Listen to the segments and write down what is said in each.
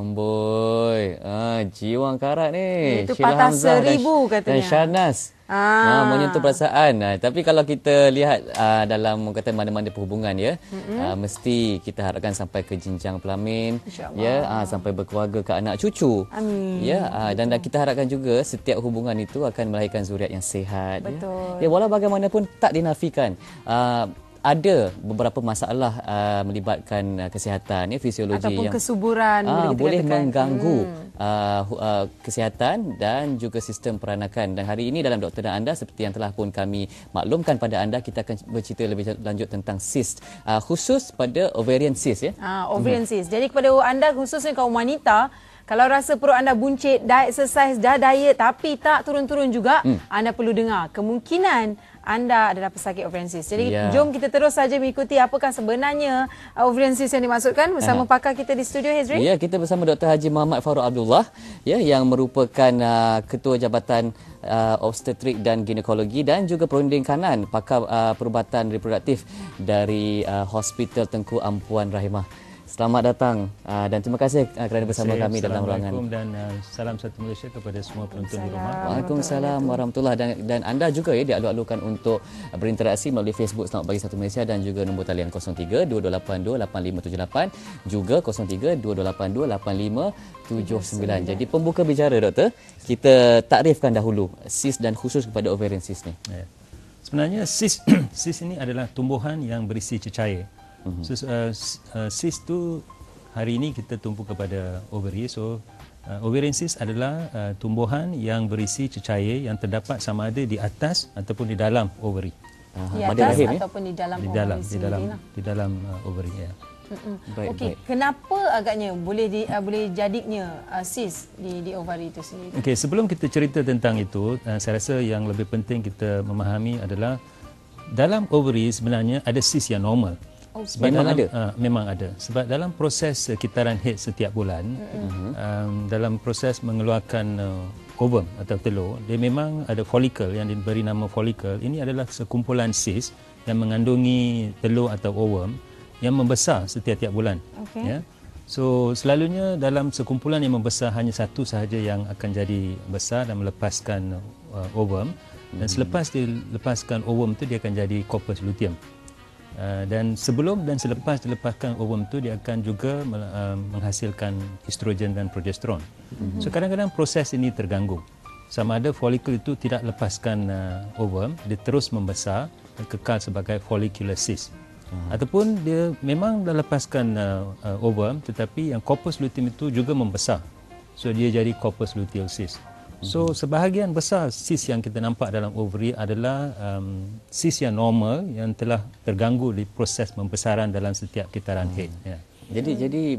Amboi, jiwang karat ni. Itu Sheila patah Hamzah 1000 katanya. Dan Syahnas. Menyentuh perasaan. Tapi kalau kita lihat dalam kata mana-mana perhubungan ya, mesti kita harapkan sampai ke jenjang pelamin, ya, sampai berkeluarga ke anak cucu. Amin. Ya, dan kita harapkan juga setiap hubungan itu akan melahirkan zuriat yang sihat. Betul. Ya, walau bagaimanapun tak dinafikan. Ada beberapa masalah melibatkan kesihatan, ya, fisiologi ataupun yang kesuburan boleh mengganggu kesihatan dan juga sistem peranakan. Dan hari ini dalam Doktor dan Anda, seperti yang telah pun kami maklumkan pada anda, kita akan bercerita lebih lanjut tentang cyst, khusus pada ovarian cyst, ya. Ovarian cyst. Jadi kepada anda, khususnya kaum wanita, kalau rasa perut anda buncit, dah exercise, dah diet tapi tak turun-turun juga, anda perlu dengar. Kemungkinan anda adalah pesakit ovarian cyst. Jadi jom kita terus saja mengikuti apakah sebenarnya ovarian cyst yang dimaksudkan bersama pakar kita di studio, Hezri. Ya, kita bersama Dr. Haji Muhammad Farouk Abdullah, ya, yang merupakan Ketua Jabatan Obstetrik dan Ginekologi dan juga perunding kanan pakar perubatan reproduktif dari Hospital Tengku Ampuan Rahimah. Selamat datang dan terima kasih kerana bersama kami dalam ruangan. Assalamualaikum dan salam satu Malaysia kepada semua penonton di rumah. Waalaikumsalam warahmatullahi dan anda juga ya dialu-alukan untuk berinteraksi melalui Facebook Selamat Pagi Satu Malaysia dan juga nombor talian 03-2282-8578 juga 03-2282-8579. Jadi pembuka bicara, doktor, kita takrifkan dahulu cyst dan khusus kepada ovarian cyst ni. Ya. Sebenarnya cyst ini adalah tumbuhan yang berisi cecair. So, cyst tu hari ini kita tumpu kepada ovary. So ovarian cyst adalah tumbuhan yang berisi cecair yang terdapat sama ada di atas ataupun di dalam ovary. Di atas ataupun di dalam ovary. Di dalam ovary, ya. Okey, kenapa agaknya boleh jadinya cyst di ovary itu sendiri? Okey, sebelum kita cerita tentang itu, saya rasa yang lebih penting kita memahami adalah dalam ovary sebenarnya ada cyst yang normal. Memang ada. Sebab dalam proses kitaran head setiap bulan, dalam proses mengeluarkan ovum atau telur, dia memang ada follicle yang diberi nama follicle. Ini adalah sekumpulan cyst yang mengandungi telur atau ovum yang membesar setiap-tiap bulan. Ya. So selalunya dalam sekumpulan yang membesar hanya satu sahaja yang akan jadi besar dan melepaskan ovum. Dan selepas dilepaskan ovum itu dia akan jadi corpus luteum. Dan sebelum dan selepas dilepaskan ovum itu dia akan juga menghasilkan estrogen dan progesteron. So kadang-kadang proses ini terganggu. Sama ada follicle itu tidak lepaskan ovum, dia terus membesar dan kekal sebagai follicular cyst. Ataupun dia memang dah lepaskan ovum tetapi yang corpus luteum itu juga membesar. So dia jadi corpus luteal cyst. So sebahagian besar cyst yang kita nampak dalam ovary adalah cyst yang normal yang telah terganggu di proses pembesaran dalam setiap kitaran head. Ya. Jadi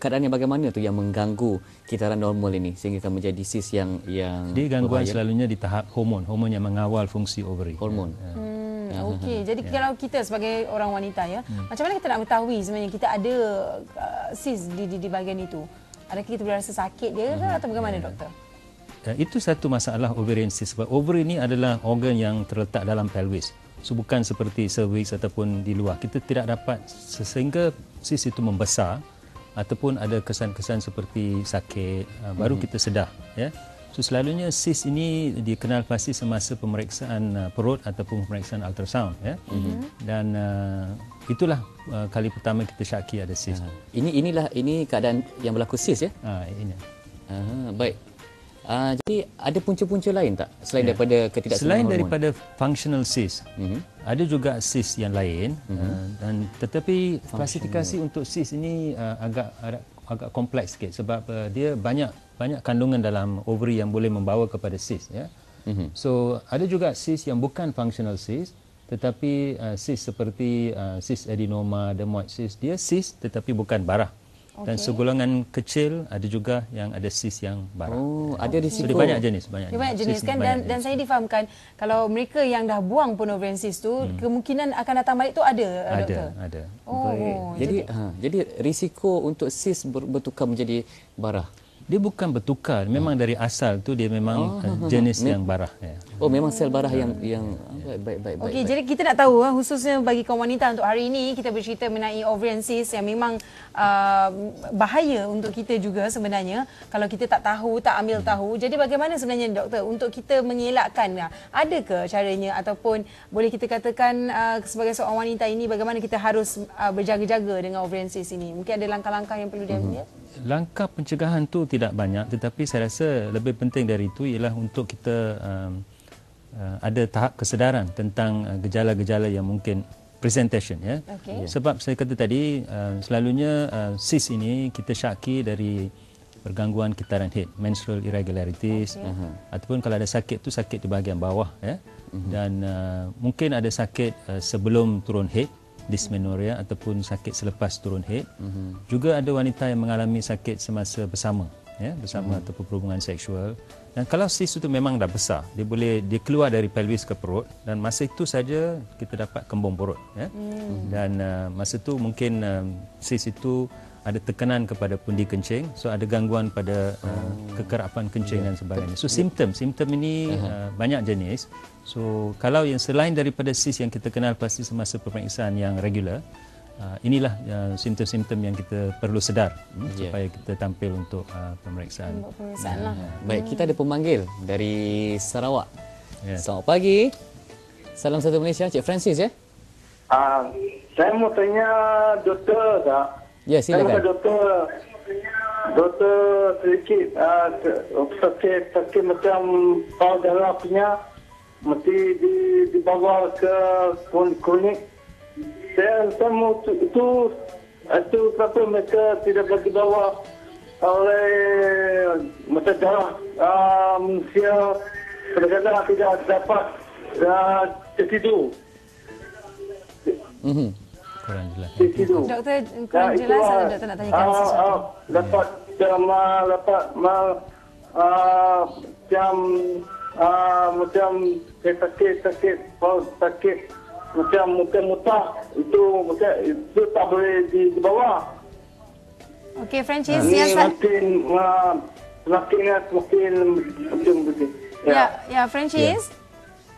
keadaan yang bagaimana tu yang mengganggu kitaran normal ini sehingga akan menjadi cyst yang Jadi gangguan selalunya di tahap hormon yang mengawal fungsi ovary. Hormon. Okey, jadi kalau kita sebagai orang wanita ya, macam mana kita nak mengetahui sebenarnya kita ada cyst di bahagian itu? Adakah kita berasa sakit dia ke atau bagaimana, doktor? Itu satu masalah ovarian cyst. Sebab ovary ini adalah organ yang terletak dalam pelvis. So bukan seperti cervix ataupun di luar. Kita tidak dapat sehingga cyst itu membesar ataupun ada kesan-kesan seperti sakit baru kita sedar, ya. So selalunya cyst ini dikenal pasti semasa pemeriksaan perut ataupun pemeriksaan ultrasound, ya. Dan itulah kali pertama kita syaki ada cyst. Ini keadaan yang berlaku cyst, ya. Ini. Baik. Jadi ada punca-punca lain tak selain daripada ketidakseimbangan selain hormon? daripada functional cyst, ada juga cyst yang lain, dan tetapi klasifikasi untuk cyst ini agak kompleks sikit sebab dia banyak kandungan dalam ovary yang boleh membawa kepada cyst, ya. So ada juga cyst yang bukan functional cyst tetapi cyst seperti cyst adenoma, dermoid cyst, dia cyst tetapi bukan barah. Dan segolongan kecil ada juga yang ada cyst yang barah. Ada risiko. So, dia banyak jenis kan, dan saya difahamkan kalau mereka yang dah buang pun ovarian cyst tu kemungkinan akan datang balik tu ada, doktor. Ada. Jadi risiko untuk cyst bertukar menjadi barah. dia bukan bertukar, memang dari asal tu dia memang jenis yang barah. Ya. Oh, memang sel barah yang baik. Okey, jadi kita nak tahu khususnya bagi kaum wanita untuk hari ini kita bercerita mengenai ovarian cyst yang memang bahaya untuk kita juga sebenarnya kalau kita tak tahu, tak ambil tahu. Jadi bagaimana sebenarnya doktor untuk kita mengelakkan? Ada ke caranya ataupun boleh kita katakan sebagai seorang wanita ini bagaimana kita harus berjaga-jaga dengan ovarian cyst ini? Mungkin ada langkah-langkah yang perlu diambil? Langkah pencegahan tu tidak banyak, tetapi saya rasa lebih penting dari itu ialah untuk kita ada tahap kesedaran tentang gejala-gejala yang mungkin presentation, ya. Okay. Sebab saya kata tadi selalunya cyst ini kita syaki dari pergangguan kitaran haid, menstrual irregularities, ataupun kalau ada sakit tu sakit di bahagian bawah, ya. Dan mungkin ada sakit sebelum turun haid, dysmenorrhea, ataupun sakit selepas turun haid. Juga ada wanita yang mengalami sakit semasa bersama, ya, bersama ataupun perhubungan seksual. Dan kalau cyst itu memang dah besar, dia keluar dari pelvis ke perut, dan masa itu saja kita dapat kembung perut, ya. Dan masa itu mungkin cyst itu ada tekanan kepada pundi kencing, so ada gangguan pada kekerapan kencing dan sebagainya. So simptom ini banyak jenis. So kalau yang selain daripada cyst yang kita kenal pasti semasa pemeriksaan yang regular, inilah simptom-simptom yang kita perlu sedar supaya kita tampil untuk pemeriksaan. Baik, kita ada pemanggil dari Sarawak. Selamat pagi. Salam satu Malaysia, Cik Francis, ya. Saya mau tanya doktor tak? Ya, silakan. Doktor sedikit sakit macam bawah darah punya mesti dibawa ke klinik. Saya mau itu kenapa mereka tidak bagi bawa oleh mata darah manusia kadang-kadang tidak dapat tertidur. Kurang jelas. Doktor kurang jelas atau doktor nak tanyakan sesuatu? Dapat macam sakit macam muntah itu tak boleh dibawa. Okey, Francis, semakin macam begitu. Ya, Francis.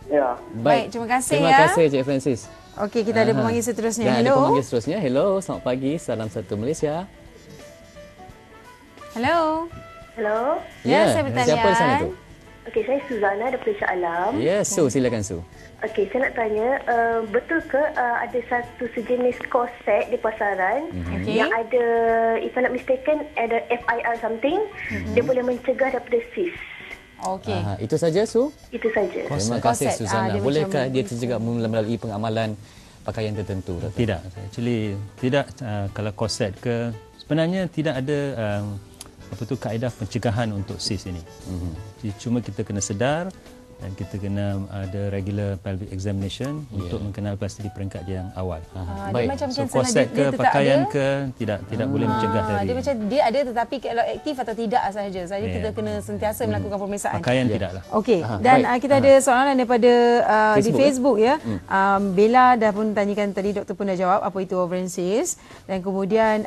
Ya. Baik, terima kasih. Terima kasih, Cik Francis. Okey, kita ada pemanggil seterusnya. Dan Hello. ada pemanggil seterusnya. Hello, selamat pagi. Salam satu Malaysia. Hello. Hello. Ya, saya bertanya. Siapa di sana tu? Okey, saya Suzana daripada Shah Alam. Ya, Su, silakan Su. Okey, saya nak tanya, betul ke ada satu sejenis korset di pasaran yang ada, if I'm not mistaken, ada FIR something, dia boleh mencegah daripada cyst. Okey. Itu saja, Su? Itu saja. Terima kasih, Korset. Suzana. Dia Bolehkah macam dia terjegah melalui pengamalan pakaian tertentu? Doktor? Tidak. Actually, tidak. Kalau korset ke, sebenarnya tidak ada kaedah pencegahan untuk cyst ini. Cuma kita kena sedar dan kita kena ada regular pelvic examination untuk mengenal pasti di peringkat yang awal. Baik. Macam So kanser korset dia ke, tetap pakaian ada? ke, tidak boleh mencegah dari. Dia macam dia ada tetapi kalau aktif atau tidak sahaja. Saja kita kena sentiasa melakukan pemeriksaan. Pakaian tidaklah. Okey, dan kita ada soalan daripada di Facebook, ya. Bella dah pun tanyakan tadi, doktor pun dah jawab apa itu ovarian cyst. Dan kemudian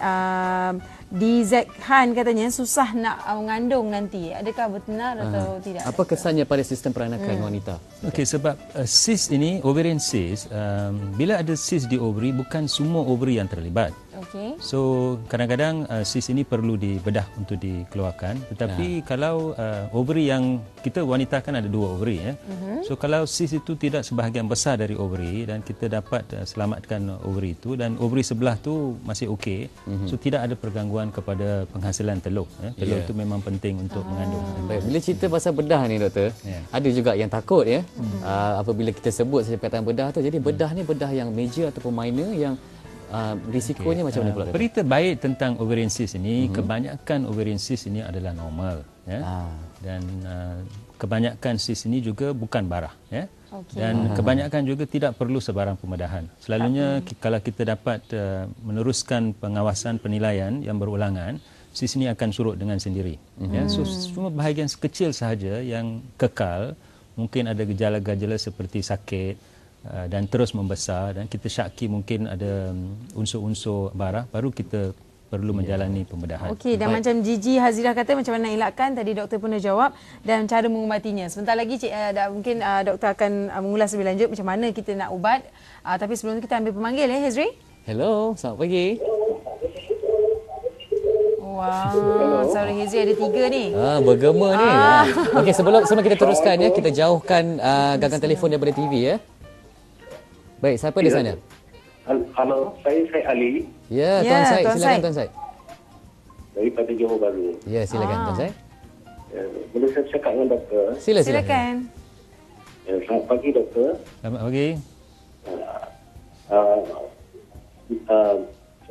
DZ Han katanya susah nak mengandung nanti. Adakah benar atau tidak? Apa kesannya pada sistem peranakan wanita? Okey, sebab cyst ini, ovarian cyst, bila ada cyst di ovary, bukan semua ovary yang terlibat. Okey. So kadang-kadang cyst ini perlu dibedah untuk dikeluarkan. Tetapi kalau ovary yang kita wanita kan ada 2 ovary, ya. So kalau cyst itu tidak sebahagian besar dari ovary dan kita dapat selamatkan ovary itu dan ovary sebelah tu masih okey, so tidak ada pergangguan kepada penghasilan telur. Telur itu memang penting untuk mengandung. Baik, bila cerita pasal bedah ni, doktor, ada juga yang takut, ya. Apabila kita sebut saja perkataan bedah tu, jadi bedah ni bedah yang major ataupun minor yang risikonya macam mana pula? Berita baik tentang ovarian cyst ini, kebanyakan ovarian cyst ini adalah normal, ya. Dan kebanyakan cyst ini juga bukan barah, ya. Dan kebanyakan juga tidak perlu sebarang pembedahan. Selalunya kalau kita dapat meneruskan pengawasan penilaian yang berulangan, cyst ini akan surut dengan sendiri. Ya. So cuma bahagian sekecil sahaja yang kekal, mungkin ada gejala-gejala seperti sakit dan terus membesar dan kita syaki mungkin ada unsur-unsur barah, baru kita perlu menjalani pembedahan. Okey, dan macam Gigi Hazirah kata macam mana nak elakkan, tadi doktor pun dah jawab, dan cara mengubatinya. Sebentar lagi mungkin doktor akan mengulas lebih lanjut macam mana kita nak ubat. Tapi sebelum tu kita ambil pemanggil Hazri. Hello, selamat pagi. Wow, suara Hazri ada 3 ni. Bergema ni. Okey, sebelum kita teruskan ya, kita jauhkan gagang telefon daripada TV ya. Baik, siapa di sana? Halo, saya Ali. Ya, Tuan Syed, silakan Tuan Syed. Daripada Johor Bahru. Ya, silakan Tuan Syed. Boleh saya cakap dengan doktor? Silakan. Selamat pagi doktor. Selamat pagi.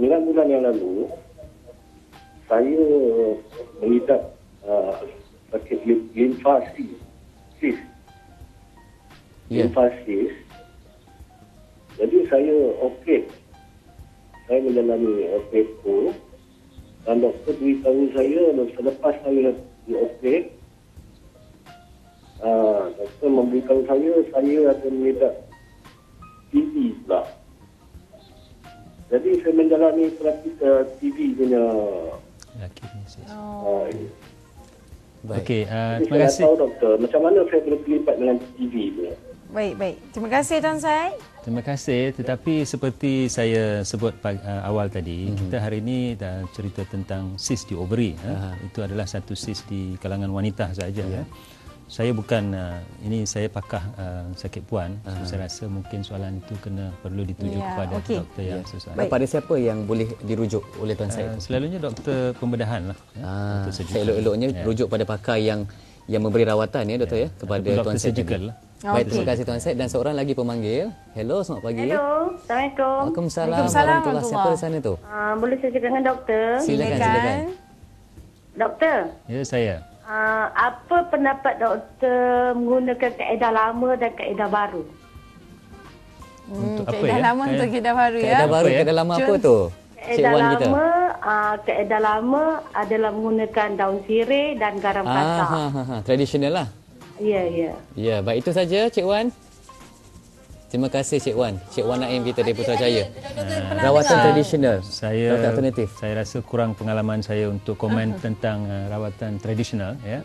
9 bulan yang lalu, saya mengidap sakit limfasis. Limfasis. Jadi saya operate. Saya menjalani operate tu. Dan doktor beritahu saya selepas saya dioperate, doktor memberitahu saya akan mengidap TB pula. Jadi saya menjalani terapi TB punya. Okey, terima saya kasih. tahu doktor, macam mana saya boleh terlibat dengan TB punya. Baik. Terima kasih Tuan Syed. Terima kasih. Tetapi seperti saya sebut awal tadi, kita hari ini dah cerita tentang sis di ovary. Itu adalah satu sis di kalangan wanita saja. Saya bukan, ini saya pakar sakit puan. Saya rasa mungkin soalan itu perlu dituju kepada doktor yang sesuai. Kepada siapa yang boleh dirujuk oleh Tuan Syed? Selalunya doktor pembedahan lah. Elok-eloknya rujuk pada pakar yang memberi rawatan ya doktor ya kepada Tuan Syed. Baik, terima kasih Tuan Syed, dan seorang lagi pemanggil. Hello, selamat pagi. Hello, Assalamualaikum. Waalaikumsalam warahmatullahi. Siapa di sana tu? Boleh saya cakap dengan doktor? Silakan. Doktor. Ya, saya. Apa pendapat doktor menggunakan kaedah lama dan kaedah baru? Untuk apa kaedah ya? lama untuk kaedah baru ya. Kaedah baru, kaedah lama apa tu? Kaedah lama adalah menggunakan daun sirih dan garam kasar. Tradisional lah. Ya. Ya, baik, itu saja Cik Wan. Terima kasih Cik Wan. Cik Wan Naim kita dari Putrajaya. Rawatan tradisional. Rawatan alternatif. Saya rasa kurang pengalaman saya untuk komen tentang rawatan tradisional ya.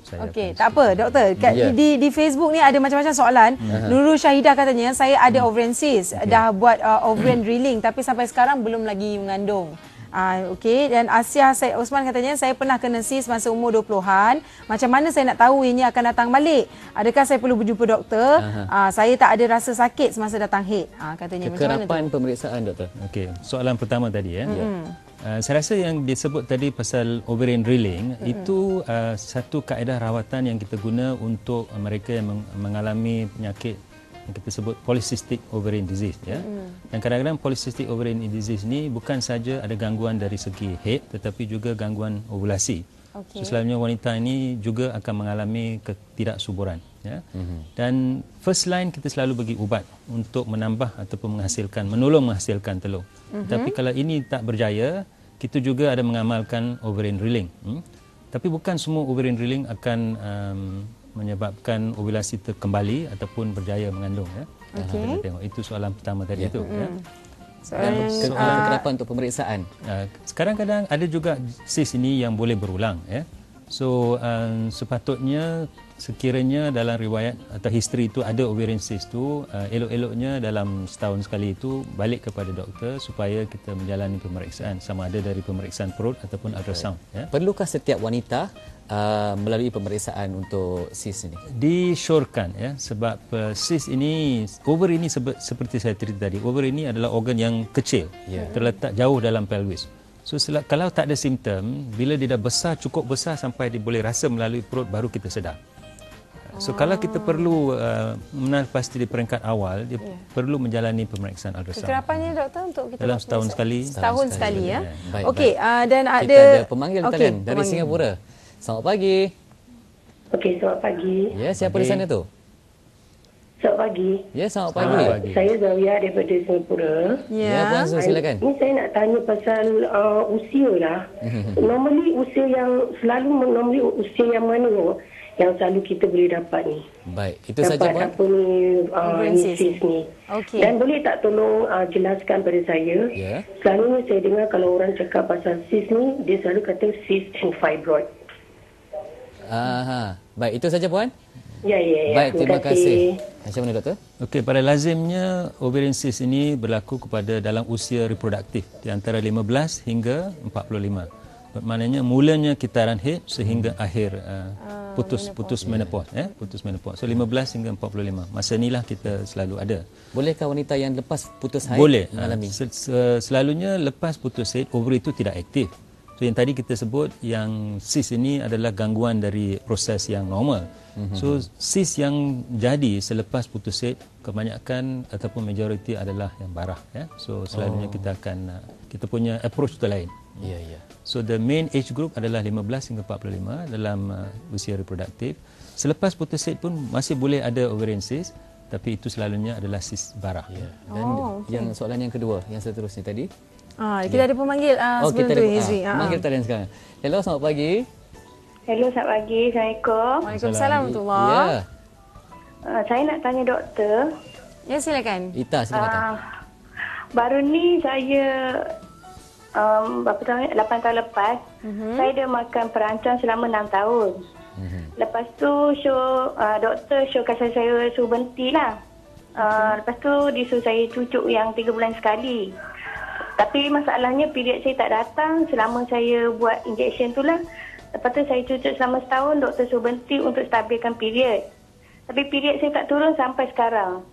Saya Okey, tak apa doktor. Di Facebook ni ada macam-macam soalan. Nurul Syahidah katanya saya ada ovarian cyst, dah buat ovarian drilling tapi sampai sekarang belum lagi mengandung. Okey, dan Asia Said Osman katanya saya pernah kena cyst masa umur 20-an. Macam mana saya nak tahu ianya akan datang balik? Adakah saya perlu berjumpa doktor? Saya tak ada rasa sakit semasa datang haid. Katanya kekerapan pemeriksaan doktor. Okey, soalan pertama tadi ya. Saya rasa yang disebut tadi pasal ovarian drilling itu satu kaedah rawatan yang kita guna untuk mereka yang mengalami penyakit yang kita sebut polycystic ovarian disease ya. Dan kadang-kadang polycystic ovarian disease ni bukan saja ada gangguan dari segi haid tetapi juga gangguan ovulasi. So, selalunya wanita ini juga akan mengalami ketidaksuburan ya. Dan first line kita selalu bagi ubat untuk menambah ataupun menolong menghasilkan telur. Tapi kalau ini tak berjaya, kita juga ada mengamalkan ovarian drilling. Tapi bukan semua ovarian drilling akan menyebabkan ovulasi terkembali ataupun berjaya mengandung ya. Kita tengok itu soalan pertama tadi itu ya. Soalan kekerapan untuk pemeriksaan. Sekarang kadang ada juga sis ini yang boleh berulang ya. So sepatutnya sekiranya dalam riwayat atau history itu ada ovarian cyst tu, elok-eloknya dalam setahun sekali itu balik kepada doktor supaya kita menjalani pemeriksaan sama ada dari pemeriksaan perut ataupun ultrasound ya. Perlukah setiap wanita melalui pemeriksaan untuk cyst ini? Disyorkan ya, sebab cyst ini, ovary ini seperti saya cerita tadi, ovary ini adalah organ yang kecil, terletak jauh dalam pelvis. So kalau tak ada simptom, bila dia dah besar, cukup besar sampai dia boleh rasa melalui perut, baru kita sedar. So kalau kita perlu pasti di peringkat awal, dia perlu menjalani pemeriksaan ultrasound. Kekerapannya doktor untuk kita dalam setahun sekali. Setahun sekali ya. Baik, okey, dan kita ada pemanggil talian dari Singapura. Selamat pagi. Okey, selamat pagi. Ya, siapa di sana tu? Selamat pagi. Ya, selamat pagi. Saya Zawia daripada Singapura. Ya, Puan Zul, silakan. Ini saya nak tanya pasal usia lah. Normally usia yang mana yang selalu kita boleh dapat ni. Baik, itu saja dapat Puan. apa ni cyst ni. Okey. Dan boleh tak tolong jelaskan pada saya? Ya. Selalunya saya dengar kalau orang cakap pasal cyst ni, dia selalu kata cyst and fibroid. Baik, itu saja Puan. Ya. Baik, terima kasih. Macam mana doktor? Okey, pada lazimnya ovarian cyst ini berlaku kepada dalam usia reproduktif di antara 15 hingga 45. Maknanya mulanya kitaran haid sehingga akhir putus menopause, putus menopause. So 15 hingga 45. Masa inilah kita selalu ada. Bolehkah wanita yang lepas putus haid Boleh. mengalami? Selalunya lepas putus haid ovary itu tidak aktif. So yang tadi kita sebut yang cyst ini adalah gangguan dari proses yang normal. So cyst yang jadi selepas putus haid kebanyakan ataupun majoriti adalah yang barah, So selalunya kita punya approach tu lain. Ya. So the main age group adalah 15 hingga 45 dalam usia reproduktif. Selepas putus haid pun masih boleh ada ovarian cyst, tapi itu selalunya adalah cyst barah. Ya. Dan yang soalan yang kedua, yang seterusnya tadi. Kita ada pemanggil sebelum kita tu ada Hizri. panggil talian sekarang. Hello, selamat pagi. Hello, selamat pagi. Assalamualaikum. Waalaikumsalam warahmatullahi. Ya. Saya nak tanya doktor. Ya, silakan. Ita, silakan. Baru ni saya berapa tahun? 8 tahun lepas. Saya dah makan perancang selama 6 tahun. Lepas tu doktor showkan saya suruh berhenti lah. Lepas tu dia suruh saya cucuk yang 3 bulan sekali. Tapi masalahnya period saya tak datang selama saya buat injection tu lah. Lepas tu saya cucuk selama setahun, doktor suruh berhenti untuk stabilkan period. Tapi period saya tak turun sampai sekarang.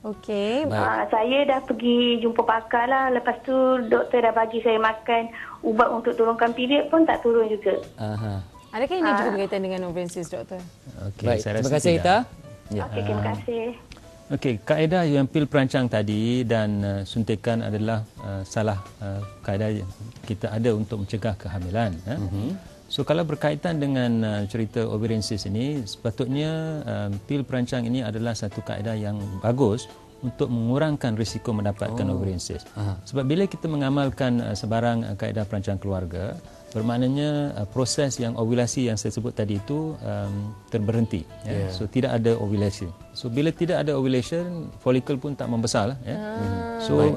Okey. Saya dah pergi jumpa pakar lah. Lepas tu doktor dah bagi saya makan ubat untuk turunkan period pun tak turun juga. Adakah ini juga berkaitan dengan ovarian cyst, doktor? Okey, Baik, saya terima rasa kasih tidak. Ita. Okey, terima kasih. Okey, kaedah yang pil perancang tadi dan suntikan adalah salah kaedah yang kita ada untuk mencegah kehamilan. So kalau berkaitan dengan cerita ovarian cyst ini, sepatutnya pil perancang ini adalah satu kaedah yang bagus untuk mengurangkan risiko mendapatkan ovarian cyst. Sebab bila kita mengamalkan sebarang kaedah perancang keluarga, bermaknanya proses yang ovulasi yang saya sebut tadi itu terberhenti. So tidak ada ovulation. So bila tidak ada ovulation, follicle pun tak membesar lah. So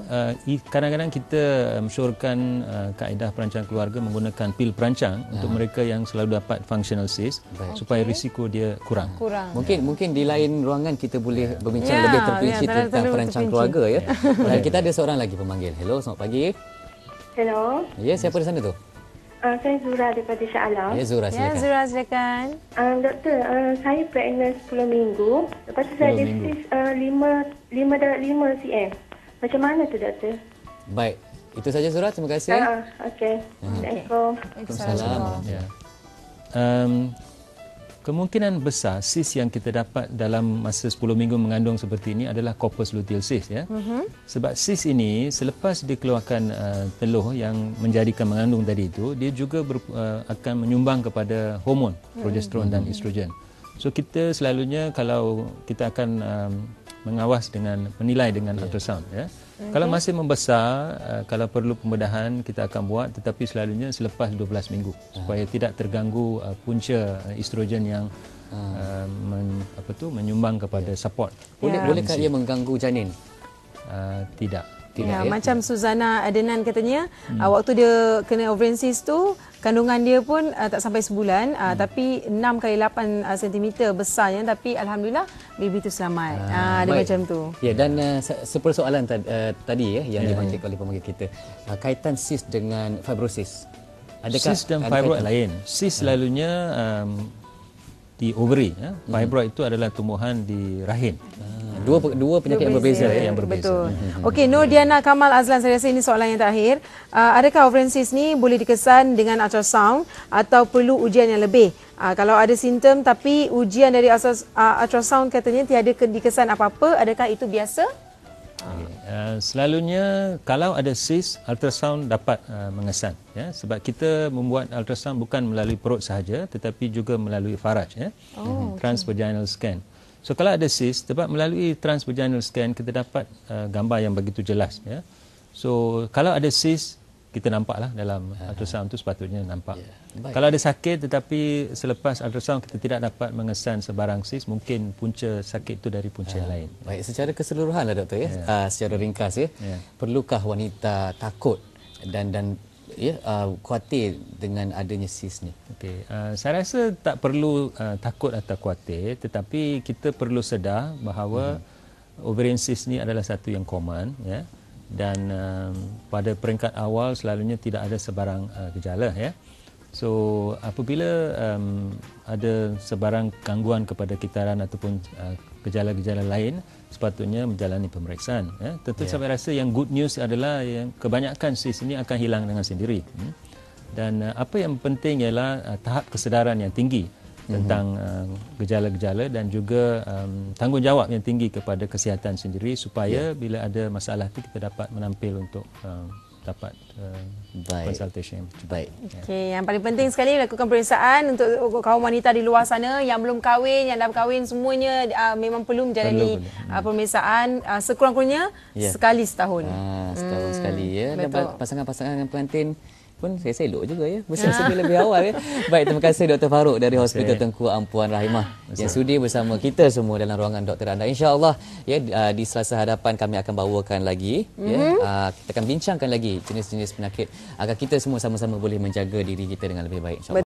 kadang-kadang kita syorkan kaedah perancang keluarga menggunakan pil perancang untuk mereka yang selalu dapat functional cyst supaya risiko dia kurang. Mungkin di lain ruangan kita boleh berbincang lebih terperinci tentang perancang keluarga ya. Dan kita ada seorang lagi pemanggil. Hello, selamat pagi. Hello. Ya, siapa di sana tu? Saya Zura daripada Shah Alam. Ya, Zura, Ya, silakan. Zura, silakan. Doktor, saya pregnant 10 minggu. Lepas tu saya ada cyst 5 cm. Macam mana tu, doktor? Baik, itu saja Zura. Terima kasih. Okey. Assalamualaikum. Waalaikumsalam. Ya. Kemungkinan besar cyst yang kita dapat dalam masa 10 minggu mengandung seperti ini adalah corpus luteal cyst ya. Sebab cyst ini selepas dikeluarkan telur yang menjadikan mengandung tadi itu, dia juga akan menyumbang kepada hormon progesteron dan estrogen. So kita selalunya kalau kita akan mengawas dengan menilai dengan ultrasound ya. Kalau masih membesar, kalau perlu pembedahan kita akan buat, tetapi selalunya selepas 12 minggu supaya tidak terganggu punca estrogen yang menyumbang kepada support. Bolehkah ia mengganggu janin? Tidak. Ya, macam Suzana Adenan katanya, waktu dia kena ovarian cyst tu, kandungan dia pun tak sampai sebulan, tapi 6 kali 8 cm besarnya, tapi alhamdulillah baby tu selamat. Dia macam tu. Ya, dan sepersoalan tadi ya yang dibangkitkan oleh pemanggil kita, kaitan cyst dengan fibrosis. Adakah Cyst dan fibroid lain? Cyst selalunya di ovary ya. Fibroid itu adalah tumbuhan di rahim. Dua penyakit yang berbeza ya. Betul. Okey, Nur Diana Kamal Azlan, saya rasa ini soalan yang terakhir. Adakah ovarian cyst ni boleh dikesan dengan ultrasound atau perlu ujian yang lebih? Kalau ada simptom tapi ujian dari ultrasound katanya tiada dikesan apa-apa, adakah itu biasa? Selalunya kalau ada cyst, ultrasound dapat mengesan ya, sebab kita membuat ultrasound bukan melalui perut sahaja tetapi juga melalui faraj ya. Transvaginal scan. So kalau ada cyst, dapat melalui transvaginal scan kita dapat gambar yang begitu jelas ya. So kalau ada cyst, kita nampaklah dalam ultrasound tu sepatutnya nampak. Kalau ada sakit tetapi selepas ultrasound kita tidak dapat mengesan sebarang sis, mungkin punca sakit itu dari punca yang lain. Baik, secara keseluruhan lah doktor ya. Secara ringkas ya. Perlukah wanita takut dan khuatir dengan adanya sis ni? Okey, saya rasa tak perlu takut atau khuatir, tetapi kita perlu sedar bahawa ovarian cyst ni adalah satu yang common ya. Dan pada peringkat awal selalunya tidak ada sebarang gejala ya. So apabila ada sebarang gangguan kepada kitaran ataupun gejala-gejala lain, sepatutnya menjalani pemeriksaan ya. Tentu saya rasa yang good news adalah yang kebanyakan cyst ini akan hilang dengan sendiri. Dan apa yang penting ialah tahap kesedaran yang tinggi tentang gejala-gejala dan juga tanggungjawab yang tinggi kepada kesihatan sendiri supaya bila ada masalah itu kita dapat menampil untuk dapat consultation. Baik. Okey, yang paling penting sekali lakukan pemeriksaan untuk kaum wanita di luar sana yang belum kahwin, yang dah berkahwin, semuanya memang perlu menjalani pemeriksaan sekurang-kurangnya sekali setahun. Setahun sekali ya. Dan pasangan-pasangan pengantin pun saya elok juga ya bersama lebih awal ya. Baik, terima kasih Dr. Farouk dari Hospital Tengku Ampuan Rahimah yang sudi bersama kita semua dalam ruangan doktor anda. Insya-Allah ya di Selasa hadapan kami akan bawakan lagi ya kita akan bincangkan lagi jenis-jenis penyakit agar kita semua sama-sama boleh menjaga diri kita dengan lebih baik insya-Allah.